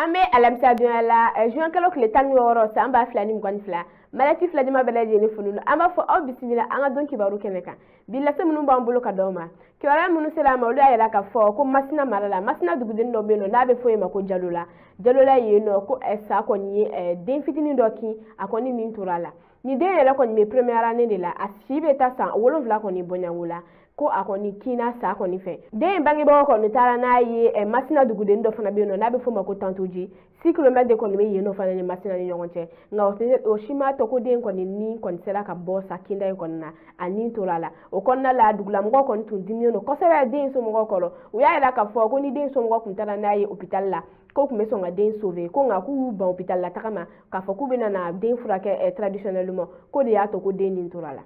An bɛ alamisa donya la juin kalo tile 16 san 2022 malati filajima bɛɛ lajɛlen funu an b'a fɔ aw bisimila an ka don kibaru kɛnɛ kan bi lase minnu b'an bolo ka d'aw ma kibaruya minnu sera ma olu y'a yira ka fɔ ko Masina mara la Masina duguden dɔ bɛ yen nɔ n'a bɛ fɔ ma ko Jalola yen nɔ ko sa kɔni ye den fitinin dɔ kin a kɔni nin tora la ni den yɛrɛ kɔni bɛ première année de la a si bɛ taa san 7 kɔni bɔɲango la ko a kɔni kina sa kɔni fɛ den bangebagaw kɔni taara n'a ye Masina duguden dɔ fana bɛ yen nɔ n'a bɛ fɔ ma ko Tantoji 6 km de kɔni bɛ yen nɔ fana ni Masina ni ɲɔgɔn cɛ nka o si ma to ko den kɔni ni kɔni sera ka bɔ sa kinda in kɔni na a nin tora la o kɔnɔna la dugulamɔgɔw kɔni tun diminen don kosɛbɛ den somɔgɔw kɔrɔ u y'a yira ka fɔ ko ni den somɔgɔw tun taara n'a ye hôpital la ko tun bɛ sɔn ka den sauver ko nka k'u y'u ban hôpital la taga ma k'a fɔ k'u bɛna na den furakɛ traditionnellement ko de y'a to ko den nin tora la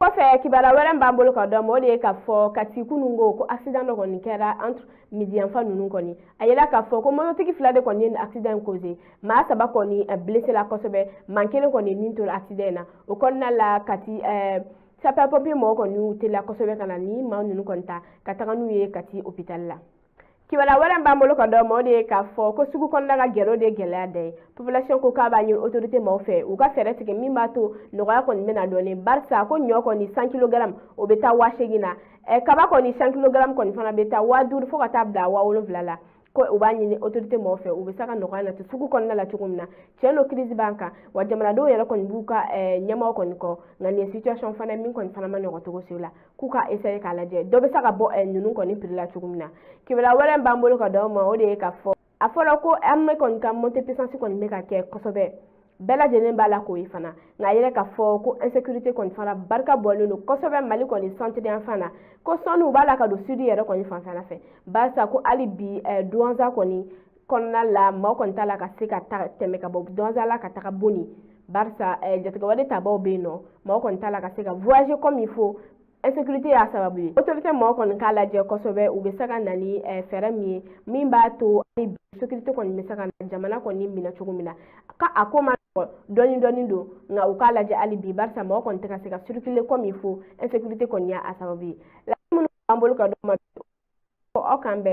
kɔfɛ kibaruya wɛrɛ b'an bolo ka d'aw ma o de ye k'a fɔ Kati kunun ko accident dɔ kɔni kɛra entre midi yanfan ninnu kɔni a yira k'a fɔ ko mototigi fila de kɔni ye accident cause maa 3 kɔni blessé la kosɛbɛ maa 1 kɔni nin tora accident na o kɔnɔna la Kati sapeur pompier mɔgɔw kɔni y'u teliya kosɛbɛ ka na ni maa ninnu kɔni ta ka taga n'u ye Kati hôpital la kibaruya wɛrɛ b'an bolo ka d'aw ma o de ye k'a fɔ ko sugu kɔnɔna ka gɛrɛ de gɛlɛya da ye population ko k'a b'a ɲini autorité maaw fɛ u ka fɛɛrɛ tigɛ min b'a to nɔgɔya kɔni bɛna dɔɔni barisa ko ɲɔ kɔni 100 kg o bɛ taa 8000 na kaba kɔni 100 kg kɔni fana bɛ taa 5000 fo ka taa bila 7000 la ko u b'a ɲini autorité maaw fɛ u bɛ se ka nɔgɔya nati sugu kɔnɔna la cogo min na tiɲɛ do crise b'an kan wa jamanadenw yɛrɛ kɔni b'u ka ɲɛmaaw kɔni kɔ nka nin situation fana min kɔni fana ma nɔgɔ cogo si la k'u ka essayer k'a lajɛ dɔ bɛ se ka bɔ ninnu kɔni prix la cogo min na kibaruya wɛrɛ b'an bolo ka d'aw ma o de ye k'a fɔ a fɔra ko armée kɔni ka montée puissance kɔni bɛ ka kɛ kosɛbɛ bɛɛ lajɛlen b'a la k'o ye fana nka a yɛrɛ k'a fɔ ko insécurité kɔni fana barika bɔlen don kosɛbɛ Mali kɔni centre yan fan na ko sɔnni u b'a la ka don sud yɛrɛ kɔni fanfɛla fɛ barisa ko hali bi douanza kɔni kɔnɔna la maaw kɔni t'a la ka se ka tɛmɛ ka bɔ douanza la ka taga Boni barisa jatigɛ wale tabaw bɛ yen nɔ maaw kɔni t'a la ka se ka voyager comme il faut insécurité y'a sababu ye autorité mɔgɔw kɔni k'a lajɛ kosɛbɛ u bɛ se ka na ni fɛɛrɛ min ye min b'a to sécurité kɔni bɛ se ka na jamana kɔni minɛ cogo min na ka a ko ma dɔɔni don nka u k'a lajɛ hali bi barisa mɔgɔw kɔni tɛ ka se ka circuler comme il faut insécurité kɔni y'a sababu ye la minnu b'an bolo ka d'aw ma aw kan bɛn